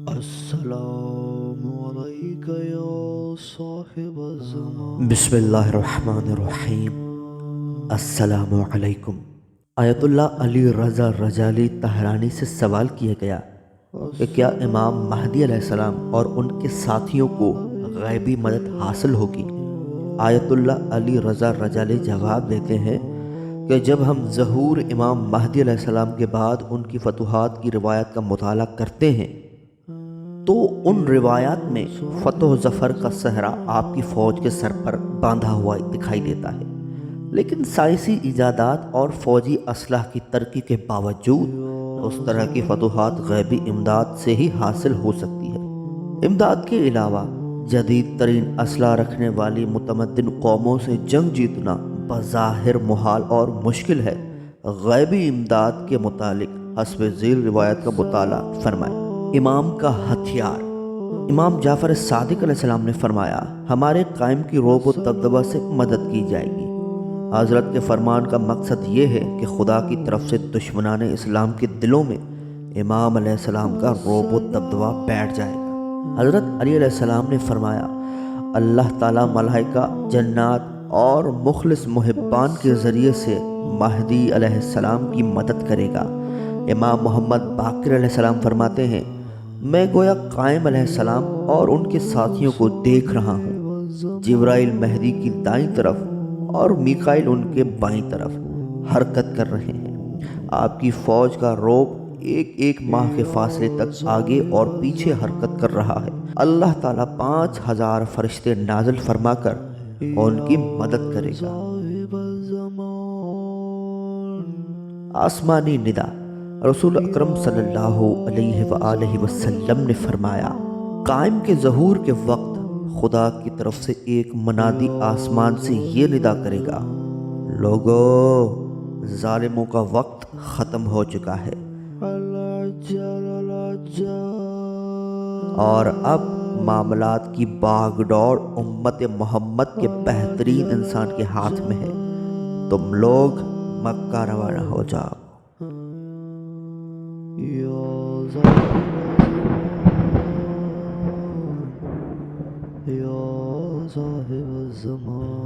السلام علیک یا صاحب الزمان۔ بسم اللہ الرحمن الرحیم۔ السلام علیکم۔ آیت اللہ علی رضا رجالی طہرانی سے سوال کیا گیا کہ کیا امام مہدی علیہ السلام اور ان کے ساتھیوں کو غیبی مدد حاصل ہوگی؟ آیت اللہ علی رضا رجالی جواب دیتے ہیں کہ جب ہم ظہور امام مہدی علیہ السلام کے بعد ان کی فتوحات کی روایت کا مطالعہ کرتے ہیں تو ان روایات میں فتح و ظفر کا صحرا آپ کی فوج کے سر پر باندھا ہوا دکھائی دیتا ہے، لیکن سائنسی ایجادات اور فوجی اسلحہ کی ترقی کے باوجود اس طرح کی فتوحات غیبی امداد سے ہی حاصل ہو سکتی ہے۔ امداد کے علاوہ جدید ترین اسلحہ رکھنے والی متمدن قوموں سے جنگ جیتنا بظاہر محال اور مشکل ہے۔ غیبی امداد کے متعلق حسب ذیل روایت کا مطالعہ فرمائیں۔ امام کا ہتھیار۔ امام جعفر صادق علیہ السلام نے فرمایا، ہمارے قائم کی رعب و دبدبہ سے مدد کی جائے گی۔ حضرت کے فرمان کا مقصد یہ ہے کہ خدا کی طرف سے دشمنان اسلام کے دلوں میں امام علیہ السلام کا رعب و دبدبہ بیٹھ جائے گا۔ حضرت علی علیہ السلام نے فرمایا، اللہ تعالیٰ ملائکہ، جنات اور مخلص محبان کے ذریعے سے مہدی علیہ السلام کی مدد کرے گا۔ امام محمد باقر علیہ السلام فرماتے ہیں، میں گویا قائم علیہ السلام اور ان کے ساتھیوں کو دیکھ رہا ہوں۔ جبرائیل مہدی کی دائیں طرف اور میکائیل ان کے بائیں طرف حرکت کر رہے ہیں۔ آپ کی فوج کا رعب ایک ایک ماہ کے فاصلے تک آگے اور پیچھے حرکت کر رہا ہے۔ اللہ تعالیٰ 5000 فرشتے نازل فرما کر ان کی مدد کرے گا۔ آسمانی ندا۔ رسول اکرم صلی اللہ علیہ وآلہ وسلم نے فرمایا، قائم کے ظہور کے وقت خدا کی طرف سے ایک منادی آسمان سے یہ ندا کرے گا، لوگو، ظالموں کا وقت ختم ہو چکا ہے اور اب معاملات کی باغ ڈور امت محمد کے بہترین انسان کے ہاتھ میں ہے، تم لوگ مکہ روانہ ہو جاؤ۔ یا صاحب الزمان۔